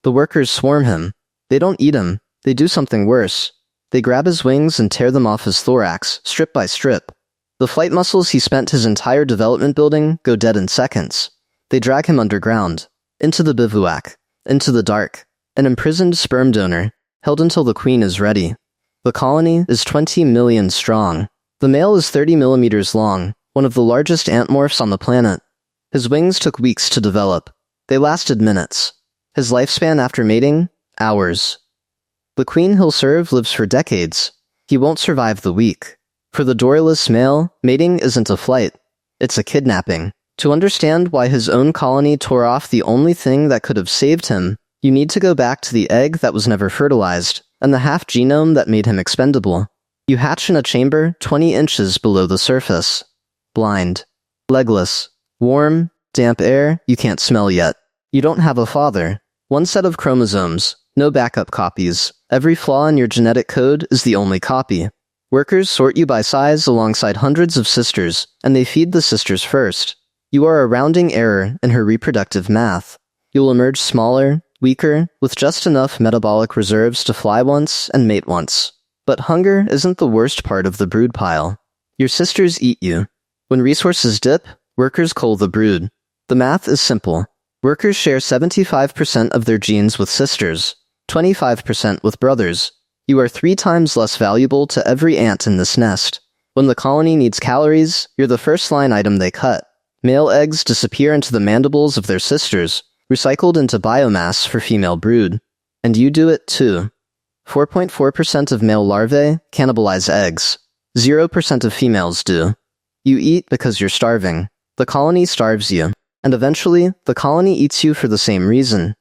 The workers swarm him. They don't eat him. They do something worse. They grab his wings and tear them off his thorax, strip by strip. The flight muscles he spent his entire development building go dead in seconds. They drag him underground, into the bivouac, into the dark, an imprisoned sperm donor, held until the queen is ready. The colony is 20 million strong. The male is 30 millimeters long, one of the largest antmorphs on the planet. His wings took weeks to develop. They lasted minutes. His lifespan after mating? Hours. The queen he'll serve lives for decades. He won't survive the week. For the Dorylus male, mating isn't a flight. It's a kidnapping. To understand why his own colony tore off the only thing that could have saved him, you need to go back to the egg that was never fertilized, and the half genome that made him expendable. You hatch in a chamber 20 inches below the surface. Blind. Legless. Warm, damp air you can't smell yet. You don't have a father. One set of chromosomes. No backup copies. Every flaw in your genetic code is the only copy. Workers sort you by size alongside hundreds of sisters, and they feed the sisters first. You are a rounding error in her reproductive math. You'll emerge smaller, weaker, with just enough metabolic reserves to fly once and mate once. But hunger isn't the worst part of the brood pile. Your sisters eat you. When resources dip, workers cull the brood. The math is simple. Workers share 75% of their genes with sisters, 25% with brothers. You are 3 times less valuable to every ant in this nest. When the colony needs calories, you're the first line item they cut. Male eggs disappear into the mandibles of their sisters, recycled into biomass for female brood. And you do it too. 4.4% of male larvae cannibalize eggs. 0% of females do. You eat because you're starving. The colony starves you. And eventually, the colony eats you for the same reason.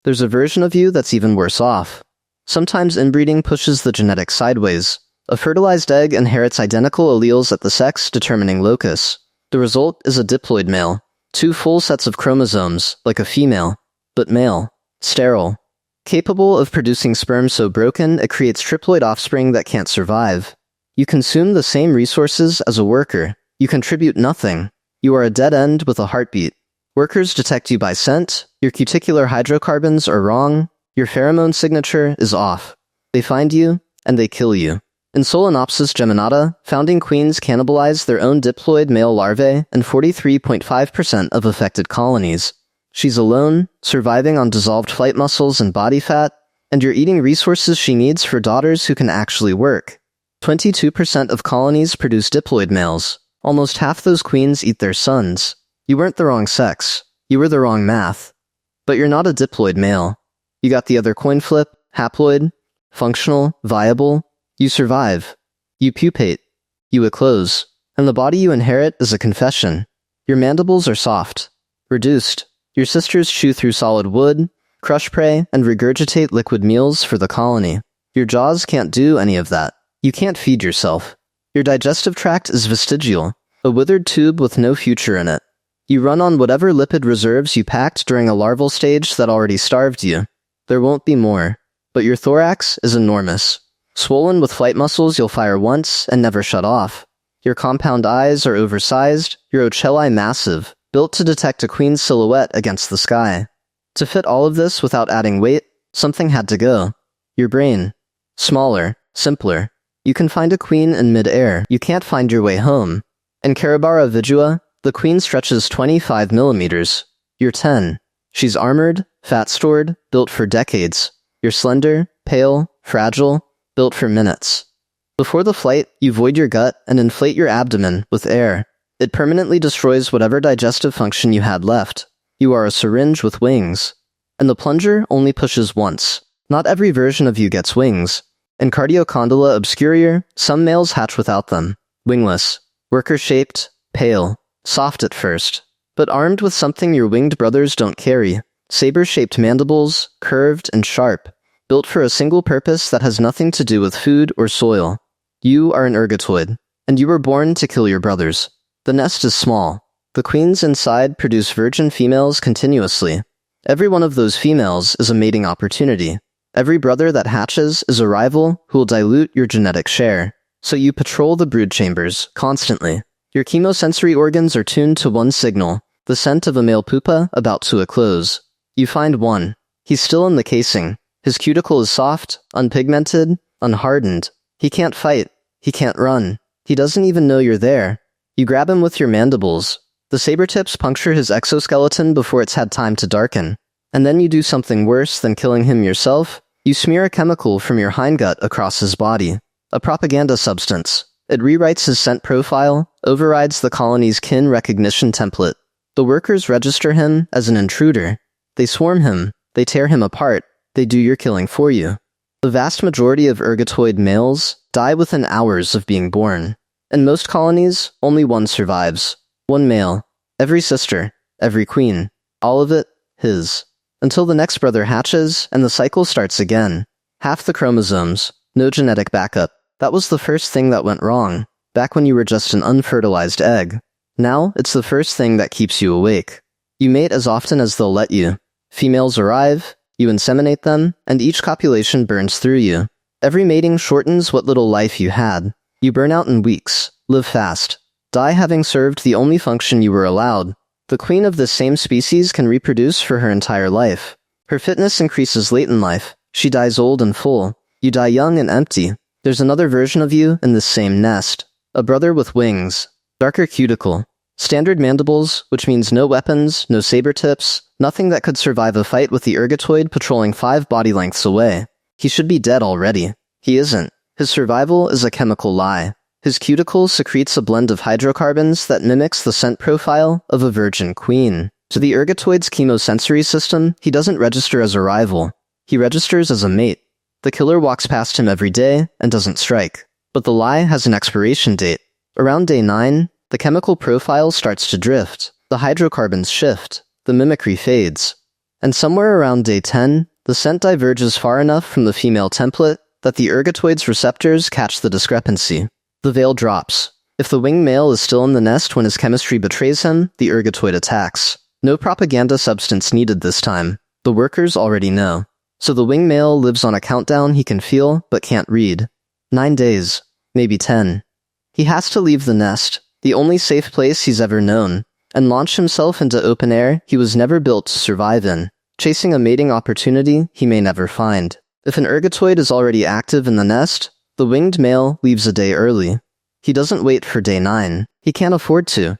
There's a version of you that's even worse off. Sometimes inbreeding pushes the genetics sideways. A fertilized egg inherits identical alleles at the sex-determining locus. The result is a diploid male. 2 full sets of chromosomes, like a female, but male, sterile. Capable of producing sperm so broken it creates triploid offspring that can't survive. You consume the same resources as a worker. You contribute nothing. You are a dead end with a heartbeat. Workers detect you by scent. Your cuticular hydrocarbons are wrong. Your pheromone signature is off. They find you, and they kill you. In Solenopsis geminata, founding queens cannibalize their own diploid male larvae in 43.5% of affected colonies. She's alone, surviving on dissolved flight muscles and body fat, and you're eating resources she needs for daughters who can actually work. 22% of colonies produce diploid males. Almost half those queens eat their sons. You weren't the wrong sex. You were the wrong math. But you're not a diploid male. You got the other coin flip, haploid, functional, viable. You survive. You pupate. You eclose. And the body you inherit is a confession. Your mandibles are soft. Reduced. Your sisters chew through solid wood, crush prey, and regurgitate liquid meals for the colony. Your jaws can't do any of that. You can't feed yourself. Your digestive tract is vestigial, a withered tube with no future in it. You run on whatever lipid reserves you packed during a larval stage that already starved you. There won't be more. But your thorax is enormous. Swollen with flight muscles you'll fire once and never shut off. Your compound eyes are oversized, your ocelli massive, built to detect a queen's silhouette against the sky. To fit all of this without adding weight, something had to go. Your brain. Smaller, simpler. You can find a queen in mid-air. You can't find your way home. In Carabara vidua, the queen stretches 25 millimeters. You're 10. She's armored, fat-stored, built for decades. You're slender, pale, fragile, built for minutes. Before the flight, you void your gut and inflate your abdomen with air. It permanently destroys whatever digestive function you had left. You are a syringe with wings. And the plunger only pushes once. Not every version of you gets wings. In Cardiocondyla obscurior, some males hatch without them. Wingless. Worker-shaped, pale, soft at first, but armed with something your winged brothers don't carry. Saber-shaped mandibles, curved and sharp, built for a single purpose that has nothing to do with food or soil. You are an ergatoid, and you were born to kill your brothers. The nest is small. The queens inside produce virgin females continuously. Every one of those females is a mating opportunity. Every brother that hatches is a rival who will dilute your genetic share. So you patrol the brood chambers, constantly. Your chemosensory organs are tuned to one signal, the scent of a male pupa about to eclose. You find one. He's still in the casing. His cuticle is soft, unpigmented, unhardened. He can't fight. He can't run. He doesn't even know you're there. You grab him with your mandibles. The saber tips puncture his exoskeleton before it's had time to darken. And then you do something worse than killing him yourself. You smear a chemical from your hindgut across his body. A propaganda substance. It rewrites his scent profile, overrides the colony's kin recognition template. The workers register him as an intruder. They swarm him. They tear him apart. They do your killing for you. The vast majority of ergatoid males die within hours of being born. In most colonies, only one survives. One male. Every sister. Every queen. All of it, his. Until the next brother hatches and the cycle starts again. Half the chromosomes. No genetic backup. That was the first thing that went wrong, back when you were just an unfertilized egg. Now, it's the first thing that keeps you awake. You mate as often as they'll let you. Females arrive, you inseminate them, and each copulation burns through you. Every mating shortens what little life you had. You burn out in weeks, live fast, die having served the only function you were allowed. The queen of this same species can reproduce for her entire life. Her fitness increases late in life. She dies old and full. You die young and empty. There's another version of you in this same nest. A brother with wings. Darker cuticle. Standard mandibles, which means no weapons, no saber tips, nothing that could survive a fight with the ergatoid patrolling 5 body lengths away. He should be dead already. He isn't. His survival is a chemical lie. His cuticle secretes a blend of hydrocarbons that mimics the scent profile of a virgin queen. To the ergatoid's chemosensory system, he doesn't register as a rival. He registers as a mate. The killer walks past him every day and doesn't strike. But the lie has an expiration date. Around day 9, the chemical profile starts to drift. The hydrocarbons shift. The mimicry fades. And somewhere around day 10, the scent diverges far enough from the female template that the ergatoid's receptors catch the discrepancy. The veil drops. If the winged male is still in the nest when his chemistry betrays him, the ergatoid attacks. No propaganda substance needed this time. The workers already know. So the winged male lives on a countdown he can feel but can't read. 9 days. Maybe 10. He has to leave the nest, the only safe place he's ever known, and launch himself into open air he was never built to survive in, chasing a mating opportunity he may never find. If an ergatoid is already active in the nest, the winged male leaves a day early. He doesn't wait for day 9. He can't afford to.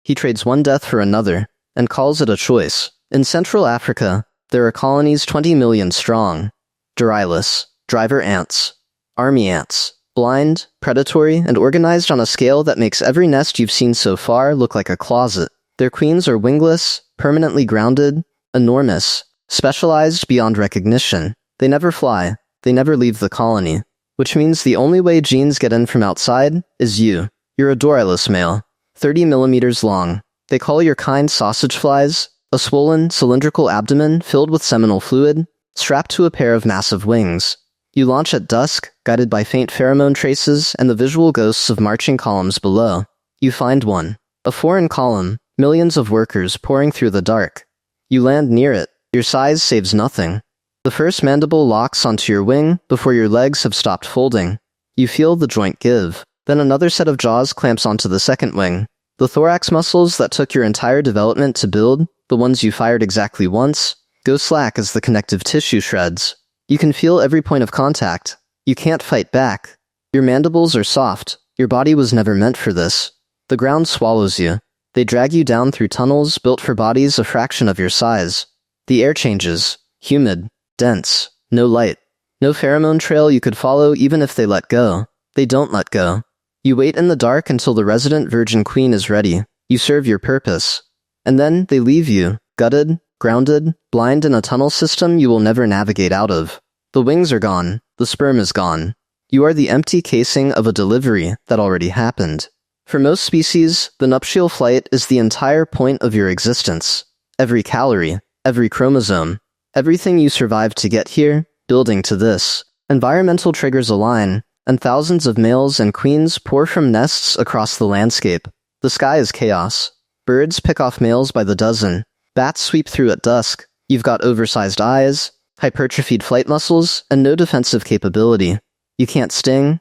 He trades one death for another, and calls it a choice. In Central Africa, there are colonies 20 million strong. Dorylus, driver ants, army ants, blind, predatory, and organized on a scale that makes every nest you've seen so far look like a closet. Their queens are wingless, permanently grounded, enormous, specialized beyond recognition. They never fly. They never leave the colony. Which means the only way genes get in from outside is you. You're a Dorylus male, 30 millimeters long. They call your kind sausage flies, a swollen, cylindrical abdomen filled with seminal fluid, strapped to a pair of massive wings. You launch at dusk, guided by faint pheromone traces and the visual ghosts of marching columns below. You find one. A foreign column, millions of workers pouring through the dark. You land near it. Your size saves nothing. The first mandible locks onto your wing before your legs have stopped folding. You feel the joint give. Then another set of jaws clamps onto the second wing. The thorax muscles that took your entire development to build, the ones you fired exactly once, go slack as the connective tissue shreds. You can feel every point of contact. You can't fight back. Your mandibles are soft. Your body was never meant for this. The ground swallows you. They drag you down through tunnels built for bodies a fraction of your size. The air changes. Humid. Dense. No light. No pheromone trail you could follow even if they let go. They don't let go. You wait in the dark until the resident virgin queen is ready. You serve your purpose. And then they leave you, gutted, grounded, blind in a tunnel system you will never navigate out of. The wings are gone. The sperm is gone. You are the empty casing of a delivery that already happened. For most species, the nuptial flight is the entire point of your existence. Every calorie, every chromosome, everything you survived to get here, building to this. Environmental triggers align, and thousands of males and queens pour from nests across the landscape. The sky is chaos. Birds pick off males by the dozen. Bats sweep through at dusk. You've got oversized eyes, hypertrophied flight muscles, and no defensive capability. You can't sting.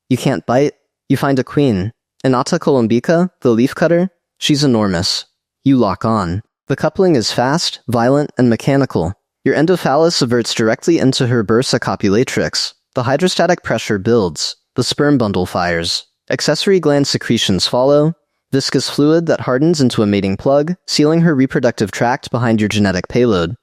You can't bite. You find a queen. Inata columbica, the leafcutter, she's enormous. You lock on. The coupling is fast, violent, and mechanical. Your endophallus averts directly into her bursa copulatrix. The hydrostatic pressure builds. The sperm bundle fires. Accessory gland secretions follow. Viscous fluid that hardens into a mating plug, sealing her reproductive tract behind your genetic payload.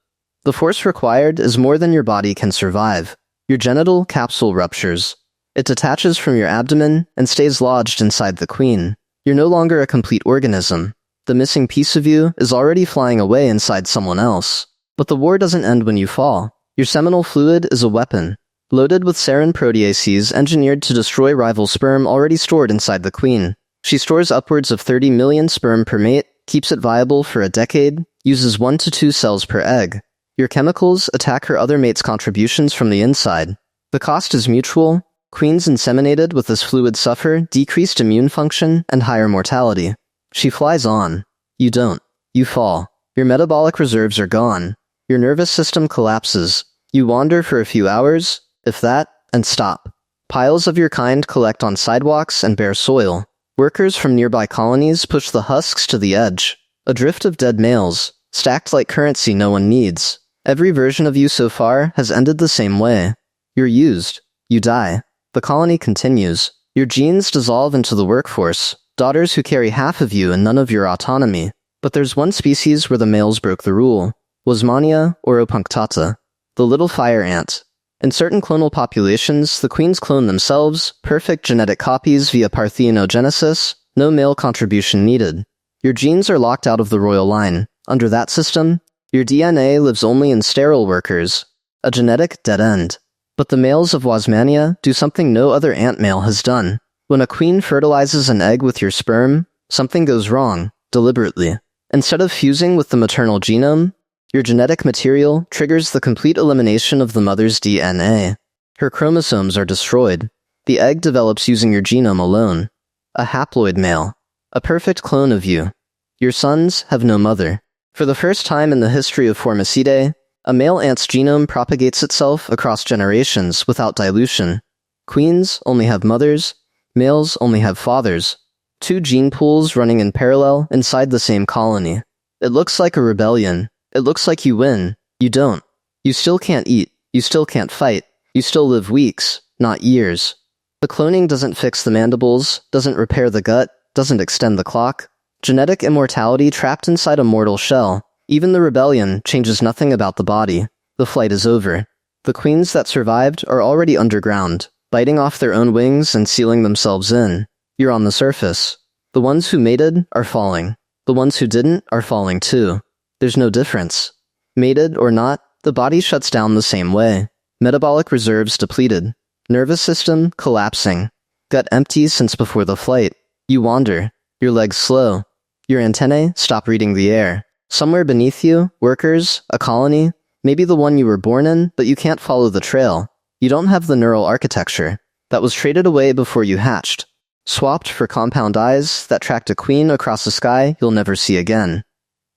The force required is more than your body can survive. Your genital capsule ruptures. It detaches from your abdomen and stays lodged inside the queen. You're no longer a complete organism. The missing piece of you is already flying away inside someone else. But the war doesn't end when you fall. Your seminal fluid is a weapon, loaded with serine proteases engineered to destroy rival sperm already stored inside the queen. She stores upwards of 30 million sperm per mate, keeps it viable for a decade, uses 1 to 2 cells per egg. Your chemicals attack her other mate's contributions from the inside. The cost is mutual. Queens inseminated with this fluid suffer decreased immune function and higher mortality. She flies on. You don't. You fall. Your metabolic reserves are gone. Your nervous system collapses. You wander for a few hours, if that, and stop. Piles of your kind collect on sidewalks and bare soil. Workers from nearby colonies push the husks to the edge. A drift of dead males, stacked like currency no one needs. Every version of you so far has ended the same way. You're used. You die. The colony continues. Your genes dissolve into the workforce, daughters who carry half of you and none of your autonomy. But there's one species where the males broke the rule. Wasmannia oropunctata, the little fire ant. In certain clonal populations, the queens clone themselves, perfect genetic copies via parthenogenesis, no male contribution needed. Your genes are locked out of the royal line. Under that system, your DNA lives only in sterile workers, a genetic dead end. But the males of Wasmannia do something no other ant male has done. When a queen fertilizes an egg with your sperm, something goes wrong, deliberately. Instead of fusing with the maternal genome, your genetic material triggers the complete elimination of the mother's DNA. Her chromosomes are destroyed. The egg develops using your genome alone. A haploid male. A perfect clone of you. Your sons have no mother. For the first time in the history of Formicidae, a male ant's genome propagates itself across generations without dilution. Queens only have mothers. Males only have fathers. 2 gene pools running in parallel inside the same colony. It looks like a rebellion. It looks like you win. You don't. You still can't eat. You still can't fight. You still live weeks, not years. The cloning doesn't fix the mandibles, doesn't repair the gut, doesn't extend the clock. Genetic immortality trapped inside a mortal shell. Even the rebellion changes nothing about the body. The flight is over. The queens that survived are already underground, biting off their own wings and sealing themselves in. You're on the surface. The ones who mated are falling. The ones who didn't are falling too. There's no difference. Mated or not, the body shuts down the same way. Metabolic reserves depleted. Nervous system collapsing. Gut empty since before the flight. You wander. Your legs slow. Your antennae stop reading the air. Somewhere beneath you, workers, a colony, maybe the one you were born in, but you can't follow the trail. You don't have the neural architecture. That was traded away before you hatched. Swapped for compound eyes that tracked a queen across a sky you'll never see again.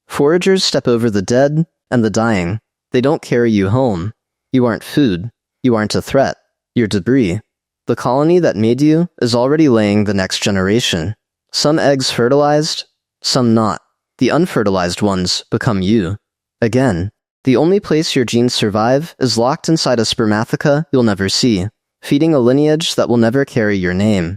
Foragers step over the dead and the dying. They don't carry you home. You aren't food. You aren't a threat. You're debris. The colony that made you is already laying the next generation. Some eggs fertilized, some not. The unfertilized ones become you. Again, the only place your genes survive is locked inside a spermatheca you'll never see, feeding a lineage that will never carry your name.